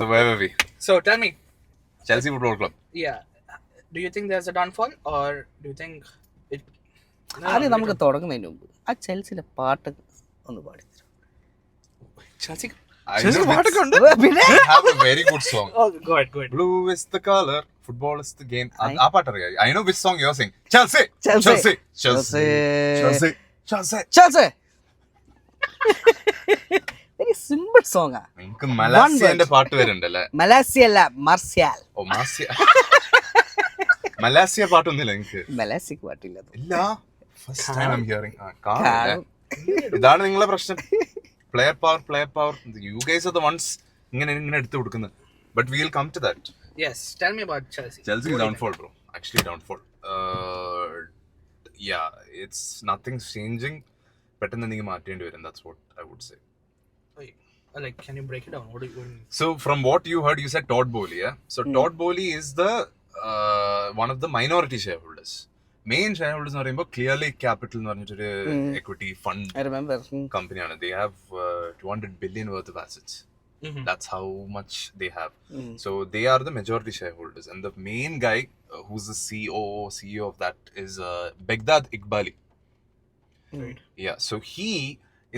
So where were we? So tell me, Chelsea Football Club. yeah, do you think there's a downfall or do you think it? ആദ്യം നമുക്ക് തുടങ്ങുന്നതിന് മുമ്പ് ആ ചെൽസിയിലെ പാട്ട് ഒന്ന് പാടി Chelsea. I Chelsea know പാട്ടൊക്കെ ഉണ്ട്. പിന്നെ they have a very good song. Oh, go ahead, go ahead. Blue is the color, football is the game. I- ആ പാട്ട് അറിയാം. I know which song you're saying. Chelsea, Chelsea. Chelsea, Chelsea, Chelsea, Chelsea. Chelsea very simple സോങ്ങാ. നിങ്ങക്ക് മലാസിയന്റെ പാട്ട് വരുന്നുണ്ടല്ലേ? മലാസിയ അല്ല മർസിയാൽ. ഓ മാസിയ. മലാസിയ പാട്ടൊന്നുമില്ല നിങ്ങക്ക്? മലാസിക്ക് പാട്ടില്ല. ഇല്ല. First time I'm hearing. കാണും. ഇതാണ് നിങ്ങളെ പ്രശ്നം. Player power. You guys are the ones ഇങ്ങനെ എടുത്തു കൊടുക്കുന്നത്. But we'll come to that. Yes, tell me about Chelsea. Chelsea What do you downfall, bro. Actually downfall. Yeah, it's nothing's changing. പെട്ടെന്ന് നിങ്ങൾ മാറ്റേണ്ടി വരും. That's what I would say. think? Like, can you break it down? What do you mean? So from what you heard, you said Todd Boehly, yeah? So Todd Boehly is the one of the minority shareholders. Main shareholders എന്ന് പറയുമ്പോൾ clearly capital എന്ന് പറഞ്ഞിട്ടൊരു equity fund I remember. company. They have 200 billion worth of assets. Mhm. That's how much they have. So they are the majority shareholders, and the main guy who's the CEO of that is Begdad Iqbali. Right. Yeah, so he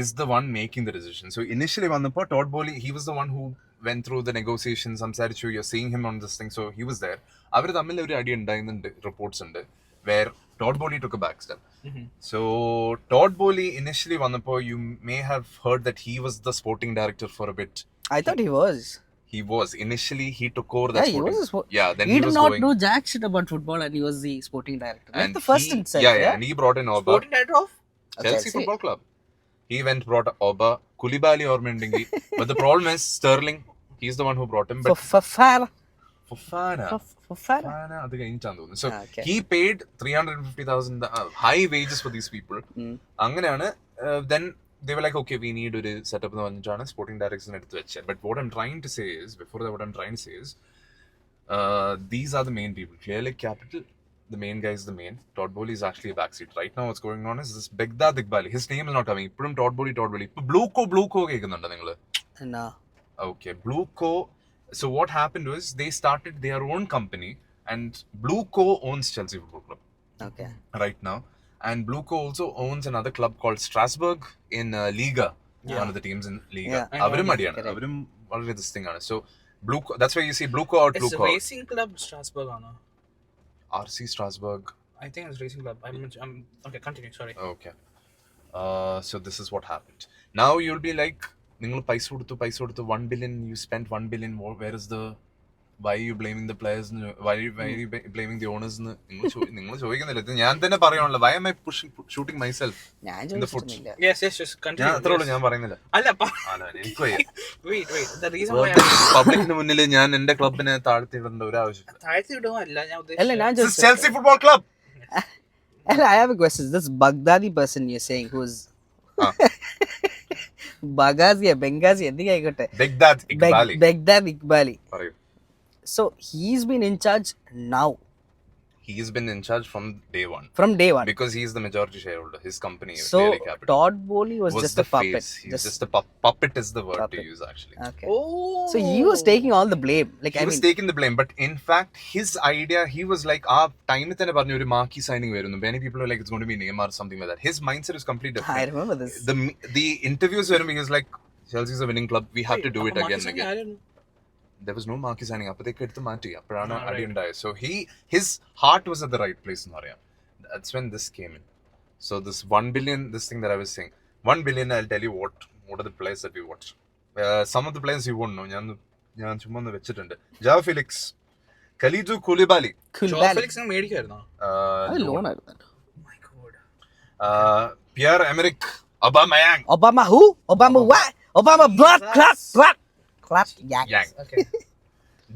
is the one making the decision. So initially vannappo Todd Boehly, he was the one who went through the negotiations. സംസാരിച്ചു. You're seeing him on this thing, so he was there. അവർ തമ്മിൽ ഒരു അടി ഉണ്ടായിരുന്നുണ്ട്, reports ഉണ്ട്, where Todd Boehly took a back step. Mhm. So Todd Boehly initially vannappo, you may have heard that he was the sporting director for a bit. I thought he was. He was initially, he took over that Yeah, he was sporting. a Yeah, then he he did was not going, do jack shit about football, and he was the sporting director. That's and the first he, insight. yeah, and he brought in Oba. Sporting director of? Chelsea Chelsea. Football Club. He went brought Oba, Koulibaly ഓർമ്മയുണ്ടെങ്കിൽ. But the problem is Sterling. He's the one who brought him. But Fofana. Fofana അത് കഴിഞ്ഞിട്ടാന്ന് തോന്നുന്നു. So Okay. he paid 350,000 high wages for these people. അങ്ങനെയാണ്. Then they were like, okay, we need ഒരു setup എന്ന് പറഞ്ഞിട്ടാണ് sporting direction എടുത്ത് വെച്ചത്. But what I'm trying to say is, these are the main people. Clearly capital. The main guy is the main. Todd Boehly is actually a backseat. Right now what's going on is this Begdad Iqbali. His name is not coming. ഇപ്പോഴും Todd Boehly. ഇപ്പൊ Blueco കേൾക്കുന്നുണ്ടോ നിങ്ങള്? No. Okay, Blueco. So what happened was they started their own company, and Blueco owns Chelsea Football Club Okay. right now, and Blueco also owns another club called Strasbourg in Liga. One of the teams in Liga. Yeah. I know, അവരും yeah, അടിയാണ്. correct. അവരും വളരെ this thing ആണ്. So Blueco. That's why you see Blueco out. It's Blueco out. Racing Club Strasbourg, Anna. RC Strasbourg. I think it's Racing Club. I'm okay. Continue. Sorry. Okay. So this is what happened. Now you'll be like, നിങ്ങൾ പൈസ കൊടുത്തു 1 billion, you spent 1 billion. Where is the, why are you blaming the players? Why are you blaming the owners? നിങ്ങൾ ചോദിക്കുന്നില്ല. ഇത് ഞാൻ തന്നെ പറയാനുള്ള. Why am I shooting myself ഞാൻ in the foot? ചോദിച്ചിട്ടില്ല. Yes. Just continue. ഞാൻ അത്രേ ഉള്ളൂ, ഞാൻ പറയുന്നില്ല. Alla, എനിക്ക് wait. The reason why I'm പബ്ലിക്കിന് മുന്നിൽ ഞാൻ എന്റെ ക്ലബിനെ താഴ്ത്തിയിടേണ്ട ഒരു ആവശ്യമില്ല. താഴ്ത്തി വിടുകയല്ല ഞാൻ അല്ല ഞാൻ This is ചോദിച്ചത്. Chelsea Football Club. അല്ല, I have a question. This Baghdadi person you're saying who's Benghazi എന്തൊക്കെ ആയിക്കോട്ടെ. Begdad Iqbali. Begdad Iqbali. പറയൂ. So he's been in charge now He's been in charge from day one. from day one. Because he is the majority shareholder. His company is So Clearly Capital. Todd Boehly was just the a puppet. face. He's just a puppet is the word Puppet. to use actually. Okay. Oh. So he was taking all the blame. Like He I was mean, taking the blame, but in fact, his idea, he was like, time തന്നെ പറഞ്ഞു ഒരു marquee signing വരുന്നു. Many people are like, it's going to be Neymar or something like that. His mindset is completely different. I remember this. The interviews were he was like, Chelsea is a winning club. We have to do it again and again. There was no marquee signing. അപ്പോഴത്തേക്ക് എടുത്ത് മാറ്റി. അപ്പോഴാണ് അടി ഉണ്ടായത്. So his heart was at the right place എന്ന് പറയാം. That's when this came in. So this 1 billion, this thing that I was saying, 1 billion, I'll tell you what are the players that we watched. Some of the players you won't know. ഞാൻ ചുമ്മാ ഒന്ന് വെച്ചിട്ടുണ്ട്. Joao Felix, Kalidou Koulibaly, Felix മേടിക്കായിരുന്നോ? അത് loan ആയിരുന്നു. My God. Pierre Emerick Aubameyang. Obama who? Obama what? Obama blood clap. Yang. Okay.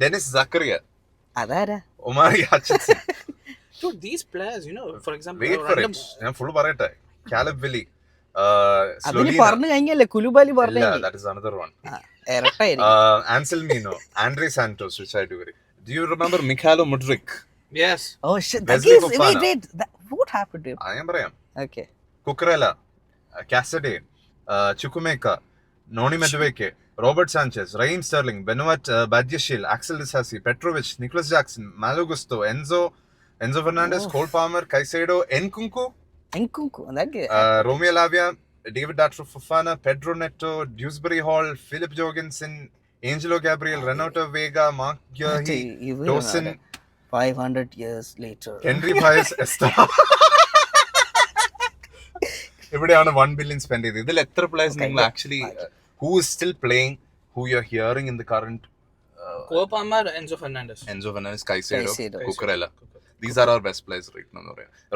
Denis Zakaria, അതാരാ? Omari Hutchinson. Dude, these players, for example, Wait for it. ഞാൻ full പറയട്ടെ. Caleb Wiley, അതിന് പറഞ്ഞു കഴിഞ്ഞല്ലേ കുലുബാലി പറഞ്ഞു. ഇല്ല, that is another one. ഇരട്ടായിരിക്കും. Anselmino, Andre Santos, which I do agree. Do you remember Mikhailo Mudryk? Yes. Oh shit. Wesley Fofana. Wait. What happened to him? ഞാൻ പറയാം. Okay. Cucurella, Casadei, Chukwuemeka, Noni Madueke, Robert Sanchez, Raheem Sterling, Benoit Badiashile, Axel Disasi, Petrovic, Nicholas Jackson, Malo Gusto, Enzo Fernandez, Cole Palmer, Caicedo, Nkunku, that Romeo Lavia, David Datro Fofana, Pedro Neto, Dewsbury Hall, Philip Jorgensen, Angelo Gabriel, Renato Vega, Mark Gurley, Dawson, 500 years later. Henry Pius, Esther. ഇവിടെയാണ് 1 billion spend ചെയ്തത്. ഇതിൽ എത്ര players നിങ്ങൾ actually who is still playing, who you are hearing in the current? Cole Palmer, Enzo Fernandez, Caicedo, Cucurella. These are our best players right now.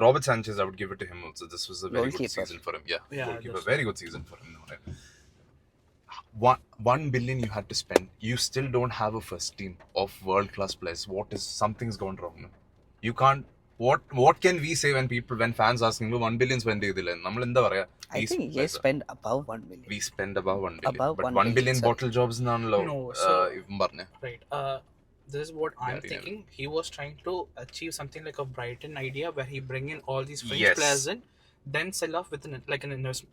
Robert Sanchez, I would give it to him also. This was a very good season for him. Yeah, goalkeeper, very good season for him. 1 billion you had to spend. You still don't have a first team of world class players. Something's gone wrong now. You can't. What can we say when fans asking 1 billion spend ചെയ്തില്ല? നമ്മൾ എന്താ പറയാ? I think he spent above 1 billion. We spend above 1 billion. Above but 1 1 billion bottle jobs എന്നാണല്ലോ ഇവൻ പറഞ്ഞ. Right. This is what I'm thinking. He was trying to achieve something like a Brighton idea where he bring in all these French players in, then sell off with an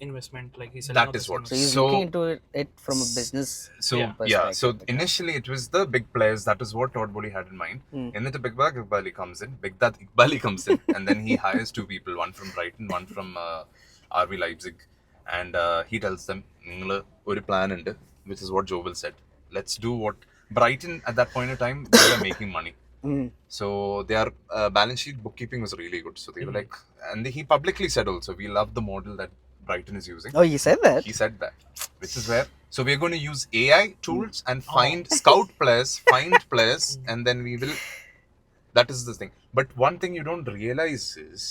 investment. Like he's selling That off is what. So he's looking into it from a business perspective. So initially it was the big players. That is what Todd Bowley had in mind. And then Bigdat Iqbali comes in, and then he hires 2 people, one from Brighton, one from RB Leipzig, and he tells them, "Ningal oru plan undu," which is what Joel said. Let's do what Brighton at that point of time they were making money. So their balance sheet bookkeeping was really good. So they were like, and he publicly said also, we love the model that Brighton is using. Oh, he said that? He said that, which is where, so we're going to use AI tools and scout players, find players, and then we will, that is the thing. But one thing you don't realize is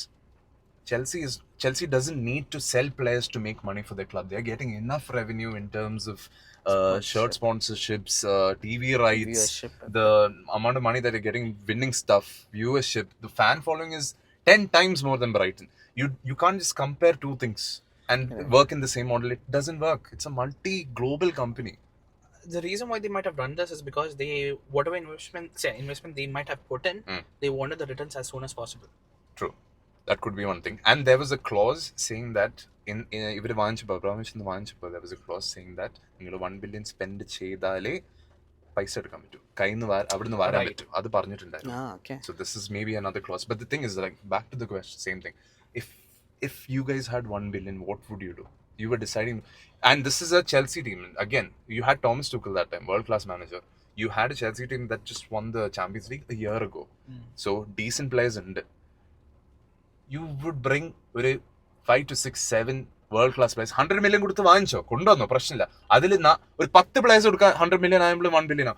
Chelsea doesn't need to sell players to make money for their club. They're getting enough revenue in terms of shirt sponsorships, TV rights, Viewership. the amount of money that they're getting, winning stuff, viewership. The fan following is 10 times more than Brighton. You can't just compare 2 things and work in the same model. It doesn't work. It's a multi-global company. The reason why they might have done this is because whatever investment they might have put in, they wanted the returns as soon as possible. True. That could be one thing. And there was a clause saying that ഇവർ വാങ്ങിച്ചപ്പോൾ അബ്രാമിച്ച് വാങ്ങിച്ചപ്പോൾ there was a clause saying that നിങ്ങൾ 1 billion spend ചെയ്താലേ പൈസ എടുക്കാൻ പറ്റൂ, അവിടുന്ന് വരാൻ പറ്റും. അത് പറഞ്ഞിട്ടുണ്ടായിരുന്നു. So this is maybe another clause. But the thing is, like, back to the question, same thing. If you guys had 1 billion, what would you do? You were deciding, and this is a Chelsea team. Again, you had Thomas Tuchel that time, world class manager. You had a Chelsea team that just won the Champions League a year ago. So decent players in it. You would bring 5 to 6, 7 world class players 100 million കൊടുത്ത് വാങ്ങിച്ചോ, കൊണ്ടുവന്നോ, പ്രശ്നമില്ല. അതിൽ ഒരു 10 players കൊടുക്കാൻ 100 million ആയപ്പോൾ 1 billion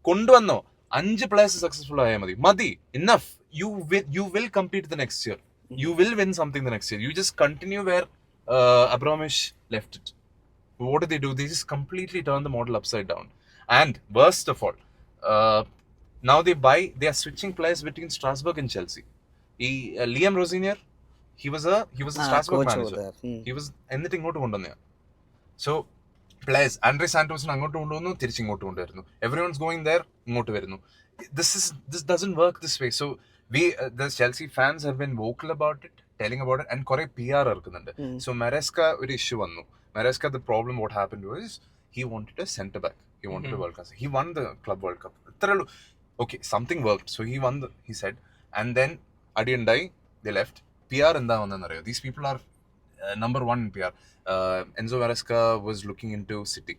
കൊണ്ടുവന്നോ, 5 players successful ആയാൽ മതി. Enough. You will compete the next year. You will win something the next year. You just continue where Abramovich left it. What do? They just completely turn the model upside down. And worst of all, now they are switching players between Strasbourg and Chelsea. Liam Rosenior, he was a Strasbourg manager. He was എന്നിട്ട് ഇങ്ങോട്ട് കൊണ്ടുവന്നതാണ്. So players, Andre Santos അങ്ങോട്ട് കൊണ്ടുവന്നു, തിരിച്ചിങ്ങോട്ട് കൊണ്ടുവരുന്നു. Everyone's going there, ഇങ്ങോട്ട് വരുന്നു. This doesn't work this way. So the Chelsea fans have been vocal about it, telling about it, and കുറെ PR ഇറക്കുന്നുണ്ട്. So Maresca ഒരു ഇഷ്യൂ വന്നു. Maresca, the problem what happened was he wanted a centre back. He wanted a world class. He won the Club World Cup. Okay, something worked. So he said, and then അടിയുണ്ടായി, they left. PR എന്താ വന്നതെന്നറിയോ? These people are number 1 in PR. Enzo Maresca was looking into City.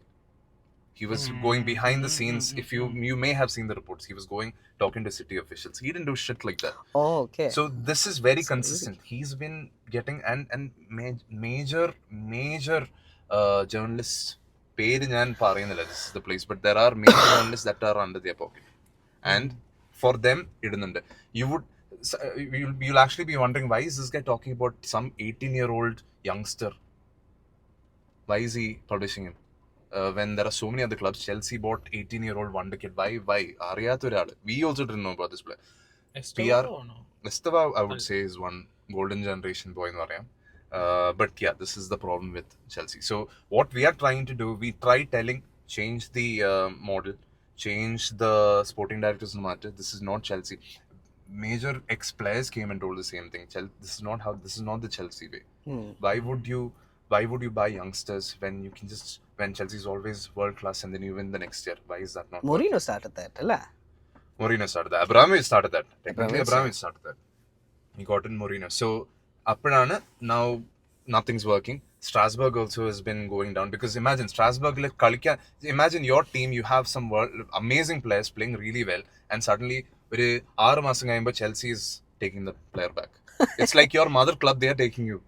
He was going behind the scenes. If you may have seen the reports, he was talking to City officials. He didn't do shit like that. Oh, okay. So this is very consistent. He's been getting and major journalists. പേര് ഞാൻ പറയുന്നില്ല, this is the place, but there are major journalists that are under their pocket, and for them ഇടുന്നുണ്ട്. You'll actually be wondering, why is this guy talking about some 18-year-old youngster? Why is he publishing him? When there are so many other clubs. Chelsea bought 18-year-old wonder kid. Why? അറിയാത്ത ഒരാൾ. We also didn't know about this player. Esteva, I would say, is one golden generation boy എന്ന് പറയാം. But yeah, this is the problem with Chelsea. So what we are trying to do, we try telling, change the model, change the sporting directors in the matter. This is not Chelsea. Major ex-players came and told the same thing. This is not the Chelsea way. Why would you buy youngsters when you can just when Chelsea is always world class and then you win the next year? Why is that not? Mourinho started that, അല്ലേ? Mourinho started that. Abramovich started that. Technically, Abramovich, Abramovich started that. He got in Mourinho. So, appadana now nothing's working. Strasbourg also has been going down because imagine Strasbourg like imagine your team, you have some amazing players playing really well, and suddenly ഒരു 6 മാസം കഴിയുമ്പോൾ Chelsea is taking the player back. It's like your mother club, they are taking you.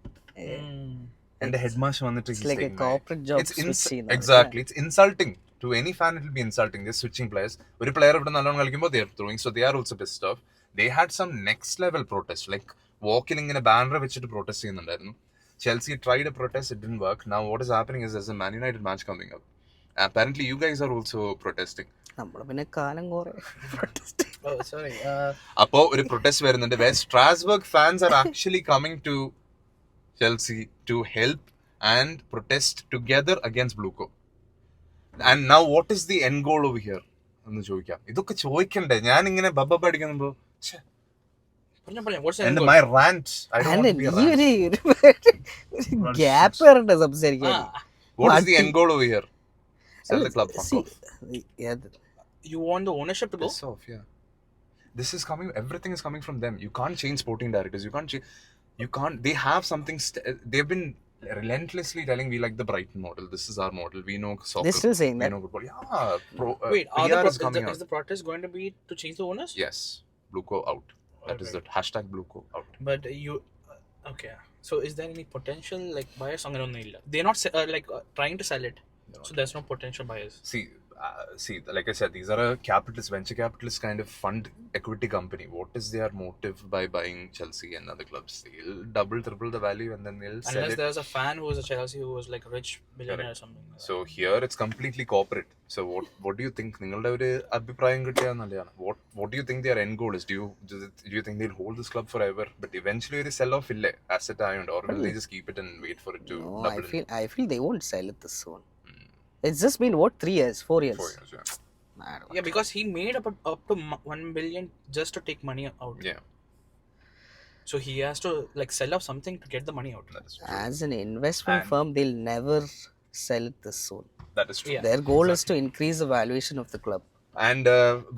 And the headmaster വന്നിട്ട് It's he's like a taking corporate job it's switching. exactly, it's insulting to any fan. It will be insulting. They're switching players. ഒരു player ഇവിടെ നല്ലോണം കളിക്കുമ്പോൾ they are throwing, so they are also pissed off. They had some next level protest, like walking ഇങ്ങനെ banner വെച്ചിട്ട് protest ചെയ്യുന്നുണ്ടായിരുന്നു. Chelsea tried a protest, it didn't work. Now what is happening is there's a Man United match coming up. Apparently you guys are also protesting. നമ്മള് പിന്നെ കാലം കുറെ Oh, sorry. അപ്പോൾ ഒരു protest വരുന്നുണ്ട് where Strasbourg fans are actually coming to Chelsea to help and protest together against Bluco. And now what is the end goal over here? എന്ന് ചോദിക്കാം. ഇതൊക്കെ ചോദിക്കണ്ടേ? ഞാൻ ഇങ്ങനെ ബബ്ബ പഠിക്കുമ്പോ What's the and end my goal? rant, I don't want to be a rant. ഒരു gap വരണ്ട സംസാരിക്കാൻ. What is the end goal over here? Sell the club. Fuck off. You want the ownership to go? Piss off, yeah. This is coming. Everything is coming from them. You can't change sporting directors. You can't. You can't. They have something. They've been relentlessly telling we like the Brighton model. This is our model. We know soccer. They're still saying We that. know football. Yeah. Wait, PR is coming is out. the protest going to be to change the owners? Yes. Bluco out. That is the hashtag Bluco out. But you, okay. So is there any potential like buyers? They're not trying to sell it. So there's no potential buyers. See, like I said, these are a capitalist, venture capitalist kind of fund equity company. What is their motive by buying Chelsea and other clubs? They'll double, triple the value and then they'll sell Unless it. there's a fan who was a Chelsea who was like a rich billionaire or something. So here it's completely corporate. So what do you think? നിങ്ങളുടെ ഒരു അഭിപ്രായം കിട്ടിയാൽ നല്ലതാണ്. What do you think their end goal is? Do you think they'll hold this club forever? But eventually ഒരു sell off ഇല്ലേ? Asset ആയതുകൊണ്ട്, or will they just keep it and wait for it to No, double? I feel they won't sell it this soon. It's just been what, 3 years, 4 years. 4 years, yeah. Man, Yeah, because he made up to 1 billion just to take money out. Yeah, So he has to like sell off something to get the money out. that is true. as an investment And- firm, they'll never sell it this soon. That is true. Yeah. Their goal is to increase the valuation of the club. And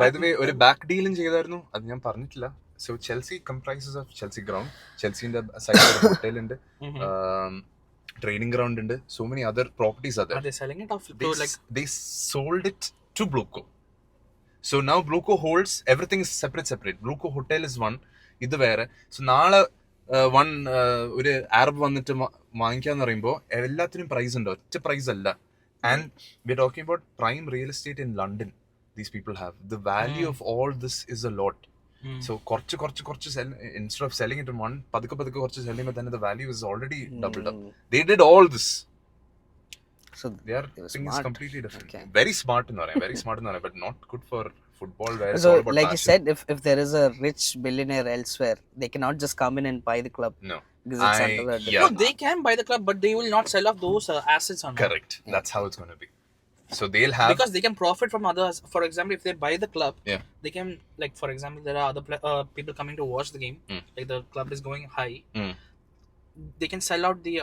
by the way, ഒരു back ഡീലും ചെയ്തായിരുന്നു, അത് ഞാൻ പറഞ്ഞിട്ടില്ല. So Chelsea comprises of Chelsea ground, Chelseaന്റെ സൈഡിൽ ഒരു hotel ഉണ്ട്, training ground ഉണ്ട്, so many other properties are Are there. they selling it off They, to like? they sold it to Bluco. So now Bluco holds everything is separate. Bluco hotel is one. ഇത് വേറെ. So നാളെ ഒരു Arab വന്നിട്ട് വാങ്ങിക്കാന്ന് പറയുമ്പോൾ എല്ലാത്തിനും price ഉണ്ട്, ഒറ്റ price അല്ല. And we're talking about prime real estate in London. These people have the value of all this is a lot. So കുറച്ച് sell, instead of selling it in one, പതുക്കെ കുറച്ച് sell ചെയ്യുമ്പോൾ തന്നെ the value is already doubled up. They did all this. So Their they were thing is smart. completely different. Okay. Very smart എന്ന് പറയാം, but not good for football where it's So all about like you passion. said, if there is a rich billionaire elsewhere, they cannot just come in and buy the club No. because it's under the yeah. No, they can buy the club, but they will not sell off those assets on Correct. That's how it's going to be. So they'll have because they can profit from others. For example, if they buy the club, Yeah. they can like for example, there are other people coming to watch the game. Like the club is going high. They can sell out the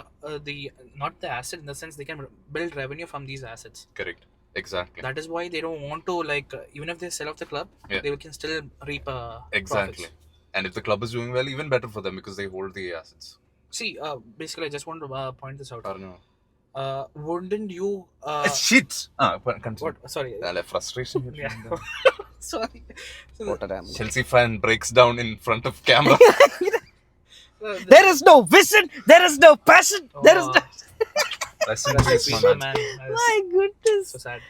not the asset, in the sense they can build revenue from these assets. correct. Exactly. That is why they don't want to like even if they sell off the club, Yeah. they can still reap Exactly. profits. And if the club is doing well, even better for them because they hold the assets. See, basically, I just want to point this out. I don't know. Wouldn't you? Shit. Continue. What? Sorry. Frustration. Yeah. Sorry. So, Rotterdam. Chelsea fan breaks down in front of camera. There is no vision. There is no passion. There is no. Rest in That's peace, sweet, man. man. That is My goodness. so sad.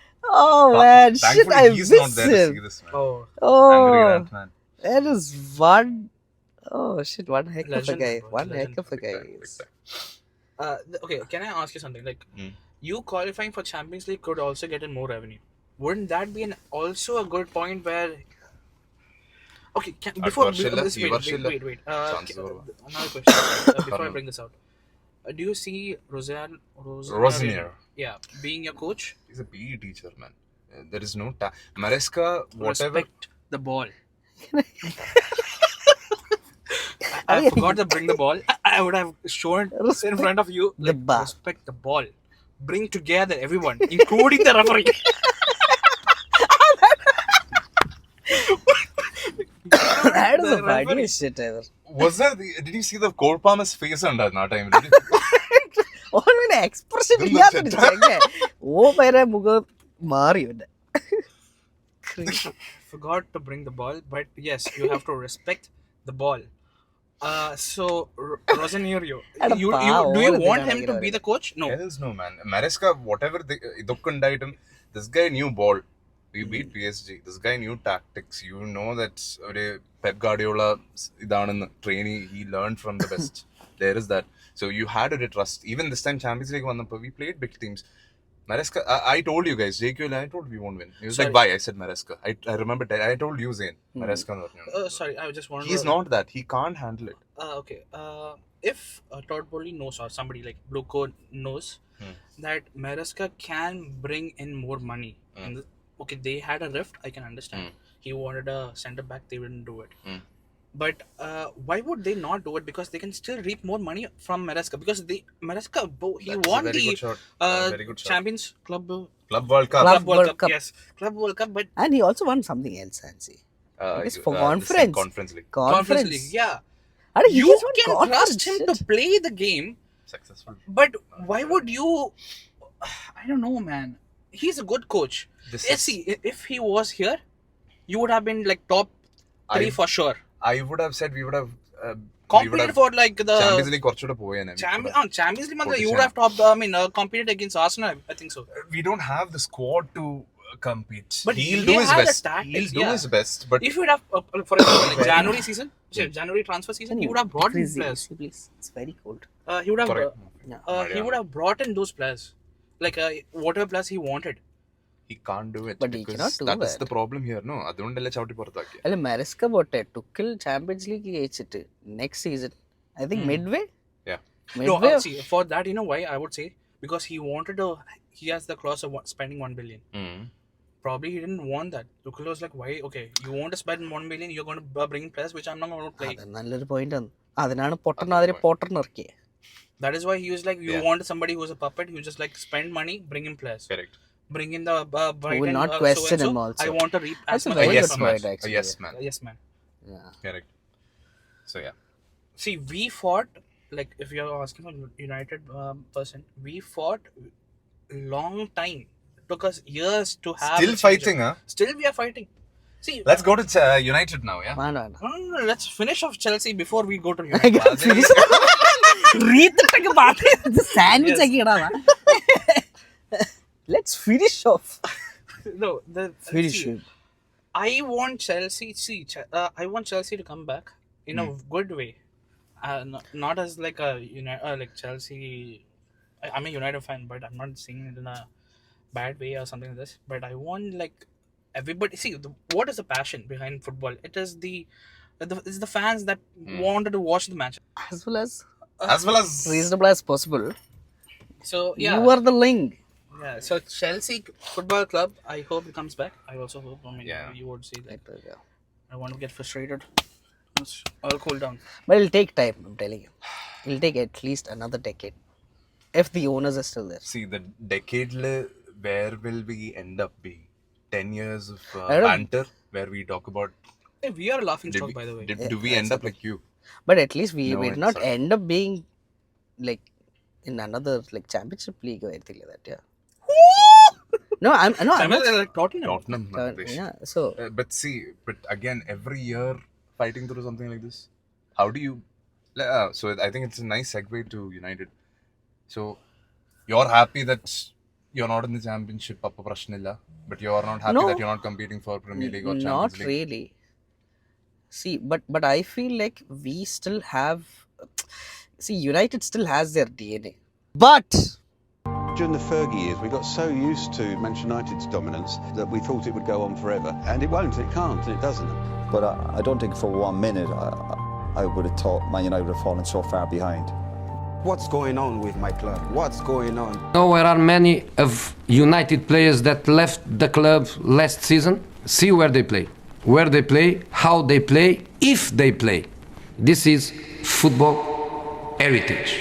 Oh man, shit! Thankfully, I he's miss not there to see him. this, man. Oh, Angry Oh, rant, man. that is one. Oh shit! One heck of a Legend, guy. bro, One legend. heck of a guy. Big is- time. okay. Can I ask you something? Like, Hmm. you qualifying for Champions League could also get in more revenue. Wouldn't that be also a good point where? Okay, before വർഷമില്ല, ഈ wait. വർഷമില്ല. Chances are Another question before I പറഞ്ഞോ. bring this out. Do you see Rosenier. Yeah, being your coach? He's a PE teacher, man. There is no Maresca, whatever. Respect the ball. I forgot to bring the ball. I would have shown it in front of you. The Like, bar. respect the ball. bring together everyone, including the referee. That is The the funniest referee. shit ever. Was there? Did you see the Cole Palmer's face on that time? ഓർമ്മ expression ഇതൊന്നും ഇല്ലാത്തൊരു തെറ്റാ. ചെങ്ങ. ഓ വരെ മുഖം മാറി ഇവന്റെ. Forgot to bring the ball, but yes, you have to respect the ball. So Rosario, എടാ do you പാവം, want him to ഓനെന്തിനാണ് be the coach? No. Hells no, man. Maresca, whatever ഇതൊക്കെ ഉണ്ടായിട്ടും, this guy knew ball. We beat PSG. This guy knew tactics. You know that Pep Guardiola idanennu trainee. He learned from the best. There is that. So you had to trust. Even this time Champions League vannappo, we played big teams. Maresca, I told you guys, JQL, I told we won't win. He was like, bye. I said Maresca. I remember. I told you, Zain. Maresca. Sorry, I just wanted. He's not that. He can't handle it. Okay. If Todd Bowley knows, or somebody like Blue Code knows, that Maresca can bring in more money. Okay, they had a rift. I can understand. He wanted a centre back. They didn't do it. But why would they not do it? Because they can still reap more money from Maresca. Because Maresca, he That's won a very the good shot. Very good shot. Champions Club World Cup. Club World Cup. Yes, Club World Cup. But And he also won something else, Hansi. It's for this conference. Conference League. Conference League, yeah. Ada, he You just won can conference trust him shit. to play the game, Successful. but why would you? I don't know, man. He's a good coach. This Yes, see, if he was here, you would have been like top 3 for sure. I would have said we would have Competed for like the Champions League കുറച്ചുകൂടെ പോയേനെ. Champions League. You Position. would have competed against Arsenal. I think so. We don't have the squad to compete. But he'll he do his had a best. tactics, He'll do yeah. his best. But If you would have, for example, like January season, January transfer season, he would have brought in Please, players. please. It's very cold. He would have. Correct. He would have brought in those players, like whatever players he wanted. he can't do it. But he because cannot do that is that. the problem here. No, അതുകൊണ്ടല്ലേ ചവിട്ടി പുറത്താക്കി. അല്ല Maresca പോട്ടെ Tuchel Champions League ജയിച്ചിട്ട് next season I think midway Yeah. No, midway see, for that, you know why I would say, because he wanted to. He has the clause of spending 1 billion. Probably he didn't want that. Tuchel was like, why? Okay, you want to spend 1 billion, you're going to bring in players which I'm not going to play. അത് നല്ലൊരു point ആണ് അതിനാണ് പൊട്ടനാതിരെ പോട്ടറിന് ഇറക്കിയത്. That is why he was like, you Yeah. want somebody who's a puppet, who just like spend money, bring in players. Correct. Bring in the Brighton, will not so question and so. him also. I want to reap as That's a much very money yes, good from man. point, actually. Yes, man. Yes, man. Yeah. Correct. So yeah. See, we fought, like, if you're asking for United person, we fought long time. It took us years to have. Still a change. fighting, huh? Still, we are fighting. See, Let's go to United now, yeah? വേണ്ട വേണ്ട no, let's finish off Chelsea before we go to I United. got finished. റീത്തിട്ടൊക്കെ മാറ്റി sandwich ആക്കി ഇടാവാ. Let's finish off. No, Finish see, him. I want Chelsea. See, I want Chelsea to come back in a good way, not as like a like Chelsea. I'm a United fan, but I'm not seeing it in a bad way or something like this. But I want like everybody. See, what is the passion behind football? It is it's the fans that wanted to watch the match. As well as As well as reasonable as possible. So yeah, You are the link. yeah. So Chelsea Football Club. I hope it comes back. I also hope. I mean, Yeah. you would see that. I want to get frustrated. I'll cool down. But it'll take time, I'm telling you. It'll take at least another decade. If the owners are still there. see the decade where will we end up being? 10 years of I don't- banter where we talk about Hey, we are a laughing stock, by the way. do we end up like you? But at least we No, will it's not not. end up being like in another like championship league or anything like that. Yeah. No, I'm I'm not. like Tottenham. Tottenham. Yeah. So But see, but again, every year fighting through something like this, how do you? So I think it's a nice segue to United. So you're happy that you're not in the championship, appa prashnilla, but you're not happy No. that you're not competing for Premier League or not Champions League. really. See, but I feel like we still have. See, United still has their DNA. But During the Fergie years, we got so used to Manchester United's dominance that we thought it would go on forever. And it won't, it can't, and it doesn't. But I don't think for 1 minute I would have thought Man United would have fallen so far behind. What's going on with my club? What's going on? Know where are many of United players that left the club last season? See where they play, how they play, if they play. This is football heritage.